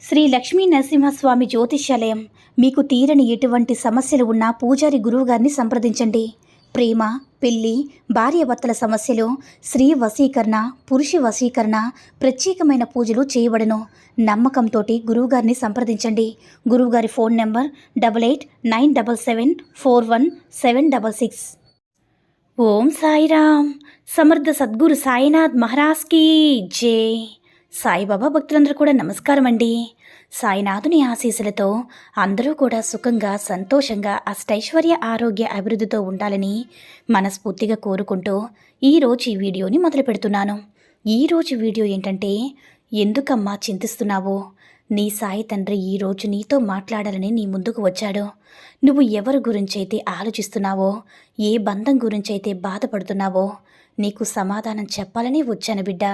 శ్రీ లక్ష్మీ నరసింహస్వామి జ్యోతిష్యాలయం. మీకు తీరని ఎటువంటి సమస్యలు ఉన్నా పూజారి గురువుగారిని సంప్రదించండి. ప్రేమ, పెళ్లి, భార్యాభర్తల సమస్యలు, స్త్రీ వశీకరణ, పురుష వశీకరణ, ప్రత్యేకమైన పూజలు చేయబడును. నమ్మకంతో గురువుగారిని సంప్రదించండి. గురువుగారి ఫోన్ నెంబర్ 8897741766. ఓం సాయిరామ్. సమర్థ సద్గురు సాయినాథ్ మహారాజ్కి జై. సాయిబాబా భక్తులందరూ కూడా నమస్కారం అండి. సాయినాథుని ఆశీస్సులతో అందరూ కూడా సుఖంగా, సంతోషంగా, అష్టైశ్వర్య, ఆరోగ్య, అభివృద్ధితో ఉండాలని మనస్ఫూర్తిగా కోరుకుంటూ ఈరోజు ఈ వీడియోని మొదలు పెడుతున్నాను. ఈరోజు వీడియో ఏంటంటే, ఎందుకమ్మా చింతిస్తున్నావు? నీ సాయి తండ్రి ఈరోజు నీతో మాట్లాడాలని నీ ముందుకు వచ్చాడు. నువ్వు ఎవరి గురించైతే ఆలోచిస్తున్నావో, ఏ బంధం గురించైతే బాధపడుతున్నావో నీకు సమాధానం చెప్పాలని వచ్చాను బిడ్డ.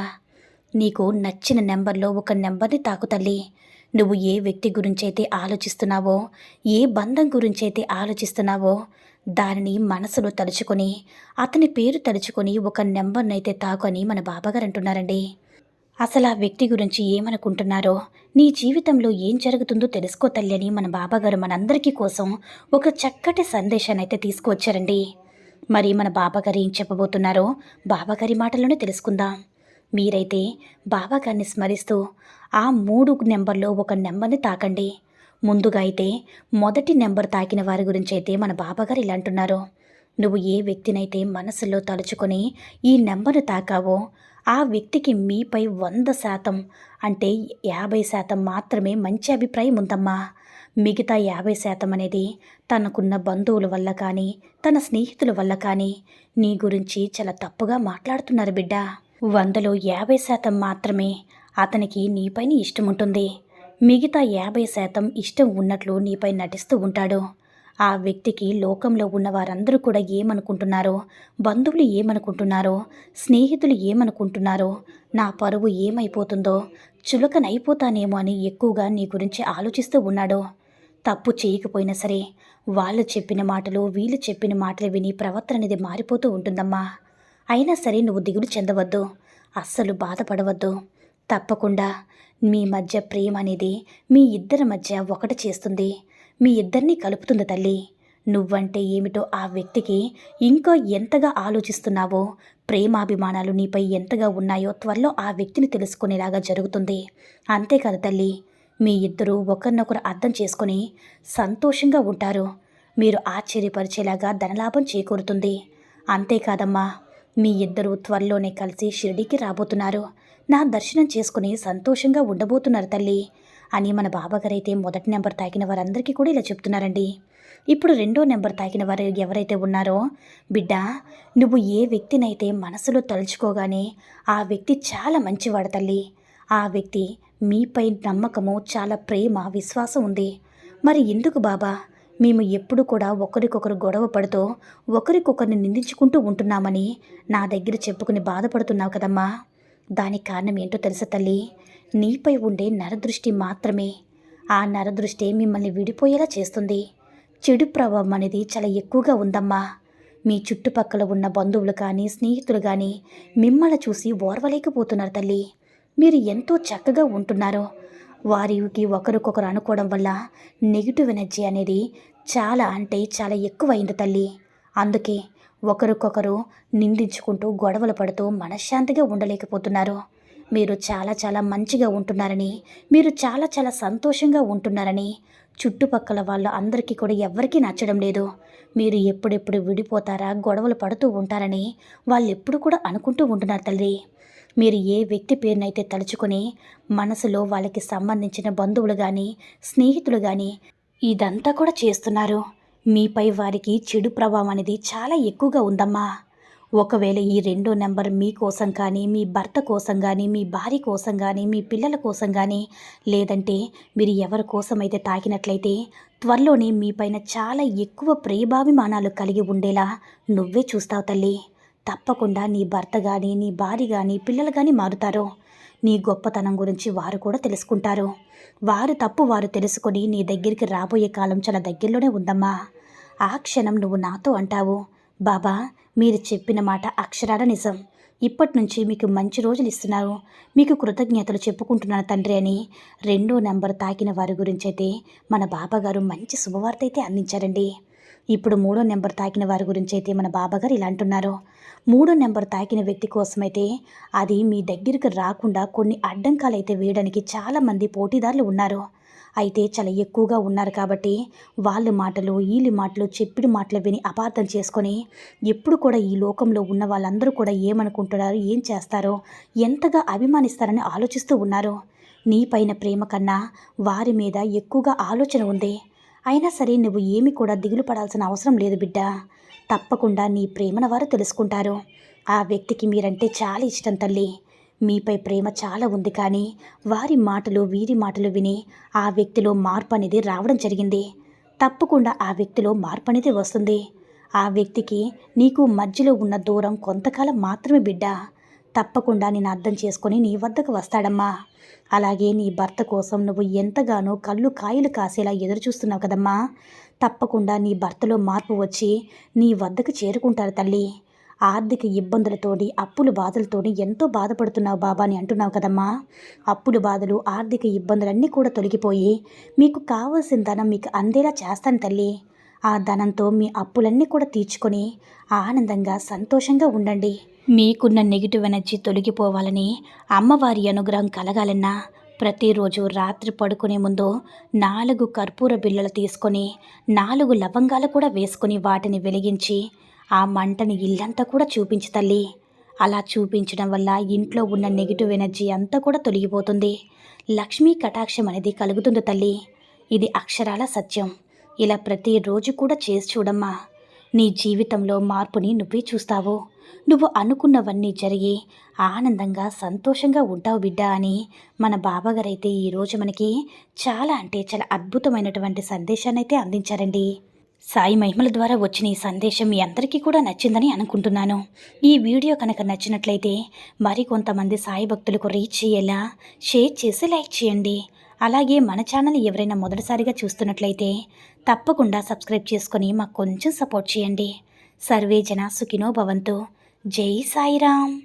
నీకు నచ్చిన నెంబర్లో ఒక నెంబర్ని తాకు తల్లి. నువ్వు ఏ వ్యక్తి గురించైతే ఆలోచిస్తున్నావో, ఏ బంధం గురించైతే ఆలోచిస్తున్నావో దానిని మనసులో తలుచుకొని, అతని పేరు తలుచుకొని ఒక నెంబర్నైతే తాకు అని మన బాబాగారు అంటున్నారండి. అసలు ఆ వ్యక్తి గురించి ఏమనుకుంటున్నారో, నీ జీవితంలో ఏం జరుగుతుందో తెలుసుకో తల్లి అని మన బాబాగారు మనందరికీ కోసం ఒక చక్కటి సందేశాన్ని అయితే తీసుకువచ్చారండి. మరి మన బాబాగారు ఏం చెప్పబోతున్నారో బాబాగారి మాటల్లోనే తెలుసుకుందాం. మీరైతే బాబాగారిని స్మరిస్తూ ఆ 3 నెంబర్లో ఒక నెంబర్ని తాకండి. ముందుగా అయితే మొదటి నెంబర్ తాకిన వారి గురించి అయితే మన బాబాగారు ఇలా అంటున్నారు. నువ్వు ఏ వ్యక్తినైతే మనసులో తలుచుకొని ఈ నెంబర్ని తాకావో ఆ వ్యక్తికి మీపై 100% అంటే 50% మాత్రమే మంచి అభిప్రాయం ఉందమ్మా. మిగతా 50% అనేది తనకున్న బంధువుల వల్ల కానీ, తన స్నేహితుల వల్ల కానీ నీ గురించి చాలా తప్పుగా మాట్లాడుతున్నారు బిడ్డ. 100లో 50% మాత్రమే అతనికి నీపైన ఇష్టం ఉంటుంది. మిగతా 50% ఇష్టం ఉన్నట్లు నీపై నటిస్తూ ఉంటాడు. ఆ వ్యక్తికి లోకంలో ఉన్న వారందరూ కూడా ఏమనుకుంటున్నారో, బంధువులు ఏమనుకుంటున్నారో, స్నేహితులు ఏమనుకుంటున్నారో, నా పరువు ఏమైపోతుందో, చులకనైపోతానేమో అని ఎక్కువగా నీ గురించి ఆలోచిస్తూ ఉన్నాడు. తప్పు చేయకపోయినా సరే వాళ్ళు చెప్పిన మాటలు, వీళ్ళు చెప్పిన మాటలు విని ప్రవర్తన అనేది మారిపోతూ ఉంటుందమ్మా. అయినా సరే నువ్వు దిగులు చెందవద్దు, అస్సలు బాధపడవద్దు. తప్పకుండా మీ మధ్య ప్రేమ అనేది మీ ఇద్దరి మధ్య ఒకటి చేస్తుంది, మీ ఇద్దరినీ కలుపుతుంది తల్లి. నువ్వంటే ఏమిటో ఆ వ్యక్తికి ఇంకా ఎంతగా ఆలోచిస్తున్నావో, ప్రేమాభిమానాలు నీపై ఎంతగా ఉన్నాయో త్వరలో ఆ వ్యక్తిని తెలుసుకునేలాగా జరుగుతుంది. అంతేకాదు తల్లి, మీ ఇద్దరూ ఒకరినొకరు అర్థం చేసుకొని సంతోషంగా ఉంటారు. మీరు ఆశ్చర్యపరిచేలాగా ధనలాభం చేకూరుతుంది. అంతేకాదమ్మా, మీ ఇద్దరూ త్వరలోనే కలిసి షిరిడీకి రాబోతున్నారు. నా దర్శనం చేసుకుని సంతోషంగా ఉండబోతున్నారు తల్లి అని మన బాబాగారైతే మొదటి నెంబర్ తాకిన వారందరికీ కూడా ఇలా చెప్తున్నారండి. ఇప్పుడు 2వ నెంబర్ తాకిన వారు ఎవరైతే ఉన్నారో, బిడ్డ నువ్వు ఏ వ్యక్తినైతే మనసులో తలుచుకోగానే ఆ వ్యక్తి చాలా మంచివాడు తల్లి. ఆ వ్యక్తి మీపై నమ్మకము, చాలా ప్రేమ, విశ్వాసం ఉంది. మరి ఎందుకు బాబా మేము ఎప్పుడు కూడా ఒకరికొకరు గొడవ పడుతూ ఒకరికొకరిని నిందించుకుంటూ ఉంటున్నామని నా దగ్గర చెప్పుకుని బాధపడుతున్నావు కదమ్మా. దానికి కారణం ఏంటో తెలుసా తల్లి? నీపై ఉండే నరదృష్టి మాత్రమే. ఆ నరదృష్టి మిమ్మల్ని విడిపోయేలా చేస్తుంది. చెడు ప్రభావం అనేది చాలా ఎక్కువగా ఉందమ్మా. మీ చుట్టుపక్కల ఉన్న బంధువులు కానీ, స్నేహితులు కానీ మిమ్మల్ని చూసి ఓర్వలేకపోతున్నారు తల్లి. మీరు ఎంతో చక్కగా ఉంటున్నారు. వారికి ఒకరికొకరు అనుకోవడం వల్ల నెగిటివ్ ఎనర్జీ అనేది చాలా అంటే చాలా ఎక్కువైంది తల్లి. అందుకే ఒకరికొకరు నిందించుకుంటూ గొడవలు పడుతూ మనశ్శాంతిగా ఉండలేకపోతున్నారు. మీరు చాలా చాలా మంచిగా ఉంటున్నారని, మీరు చాలా చాలా సంతోషంగా ఉంటున్నారని చుట్టుపక్కల వాళ్ళు అందరికీ కూడా ఎవ్వరికీ నచ్చడం లేదు. మీరు ఎప్పుడెప్పుడు విడిపోతారా, గొడవలు పడుతూ ఉంటారని వాళ్ళు ఎప్పుడు కూడా అనుకుంటూ ఉంటున్నారు తల్లి. మీరు ఏ వ్యక్తి పేరునైతే తలుచుకొని మనసులో వాళ్ళకి సంబంధించిన బంధువులు కానీ, స్నేహితులు కానీ ఇదంతా కూడా చేస్తున్నారు. మీపై వారికి చెడు ప్రభావం అనేది చాలా ఎక్కువగా ఉందమ్మా. ఒకవేళ ఈ 2వ నెంబర్ మీకోసం కానీ, మీ భర్త కోసం కానీ, మీ భార్య కోసం కానీ, మీ పిల్లల కోసం కానీ, లేదంటే మీరు ఎవరి కోసమైతే తాకినట్లయితే త్వరలోనే మీపైన చాలా ఎక్కువ ప్రేమాభిమానాలు కలిగి ఉండేలా నువ్వే చూస్తావు తల్లి. తప్పకుండా నీ భర్త కానీ, నీ భార్య కానీ, పిల్లలు కానీ మారుతారు. నీ గొప్పతనం గురించి వారు కూడా తెలుసుకుంటారు. వారు తప్పు వారు తెలుసుకొని నీ దగ్గరికి రాబోయే కాలం చాలా దగ్గరలోనే ఉందమ్మా. ఆ క్షణం నువ్వు నాతో అంటావు, బాబా మీరు చెప్పిన మాట అక్షరాల నిజం. ఇప్పటి నుంచి మీకు మంచి రోజులు ఇస్తున్నారు, మీకు కృతజ్ఞతలు చెప్పుకుంటున్నాను తండ్రి అని 2వ నెంబర్ తాకిన వారి గురించి అయితే మన బాబాగారు మంచి శుభవార్త అయితే అందించారండి. ఇప్పుడు 3వ నెంబర్ తాకిన వారి గురించి అయితే మన బాబాగారు ఇలా అంటున్నారు. 3వ నెంబర్ తాకిన వ్యక్తి కోసమైతే అది మీ దగ్గరికి రాకుండా కొన్ని అడ్డంకాలు అయితే వేయడానికి చాలామంది పోటీదారులు ఉన్నారు. అయితే చాలా ఎక్కువగా ఉన్నారు కాబట్టి వాళ్ళ మాటలు వీళ్ళ మాటలు చెప్పిన మాటలు విని అపార్థం చేసుకొని ఎప్పుడు కూడా ఈ లోకంలో ఉన్న వాళ్ళందరూ కూడా ఏమనుకుంటున్నారు, ఏం చేస్తారో, ఎంతగా అభిమానిస్తారని ఆలోచిస్తూ ఉన్నారు. నీ పైన ప్రేమ కన్నా వారి మీద ఎక్కువగా ఆలోచన ఉంది. అయినా సరే నువ్వు ఏమి కూడా దిగులు పడాల్సిన అవసరం లేదు బిడ్డ. తప్పకుండా నీ ప్రేమను వారు తెలుసుకుంటారు. ఆ వ్యక్తికి మీరంటే చాలా ఇష్టం తల్లి. మీపై ప్రేమ చాలా ఉంది, కానీ వారి మాటలు వీరి మాటలు విని ఆ వ్యక్తిలో మార్పు అనేది రావడం జరిగింది. తప్పకుండా ఆ వ్యక్తిలో మార్పు అనేది వస్తుంది. ఆ వ్యక్తికి నీకు మధ్యలో ఉన్న దూరం కొంతకాలం మాత్రమే బిడ్డ. తప్పకుండా నేను అర్థం చేసుకొని నీ వద్దకు వస్తాడమ్మా. అలాగే నీ భర్త కోసం నువ్వు ఎంతగానో కళ్ళు కాయలు కాసేలా ఎదురు చూస్తున్నావు కదమ్మా. తప్పకుండా నీ భర్తలో మార్పు వచ్చి నీ వద్దకు చేరుకుంటారు తల్లి. ఆర్థిక ఇబ్బందులతోటి అప్పుల బాధలతోటి ఎంతో బాధపడుతున్నావు బాబా అని అంటున్నావు కదమ్మా. అప్పుల బాధలు ఆర్థిక ఇబ్బందులన్నీ కూడా తొలగిపోయి మీకు కావాల్సిన ధనం మీకు అందేలా చేస్తాను తల్లి. ఆ ధనంతో మీ అప్పులన్నీ కూడా తీర్చుకొని ఆనందంగా సంతోషంగా ఉండండి. మీకున్న నెగిటివ్ ఎనర్జీ తొలగిపోవాలని, అమ్మవారి అనుగ్రహం కలగాలన్నా ప్రతిరోజు రాత్రి పడుకునే ముందు 4 కర్పూర బిళ్ళలు తీసుకొని 4 లవంగాలు కూడా వేసుకొని వాటిని వెలిగించి ఆ మంటని ఇల్లంతా కూడా చూపించు తల్లి. అలా చూపించడం వల్ల ఇంట్లో ఉన్న నెగిటివ్ ఎనర్జీ అంతా కూడా తొలగిపోతుంది. లక్ష్మీ కటాక్షం అనేది కలుగుతుంది తల్లి. ఇది అక్షరాల సత్యం. ఇలా ప్రతిరోజు కూడా చేసి చూడమ్మా. నీ జీవితంలో మార్పుని నువ్వే చూస్తావు. నువ్వు అనుకున్నవన్నీ జరిగి ఆనందంగా సంతోషంగా ఉంటావు బిడ్డ అని మన బాబాగారైతే ఈరోజు మనకి చాలా అంటే చాలా అద్భుతమైనటువంటి సందేశాన్ని అయితే అందించారండి. సాయి మహిమల ద్వారా వచ్చిన ఈ సందేశం మీ అందరికీ కూడా నచ్చిందని అనుకుంటున్నాను. ఈ వీడియో కనుక నచ్చినట్లయితే మరికొంతమంది సాయి భక్తులకు రీచ్ చేయేలా షేర్ చేసి లైక్ చేయండి. అలాగే మన ఛానల్ ఎవరైనా మొదటిసారిగా చూస్తున్నట్లయితే తప్పకుండా సబ్స్క్రైబ్ చేసుకొని మాకు కొంచెం సపోర్ట్ చేయండి. సర్వే జన సుఖినో భవంతు. జై సాయిరామ్.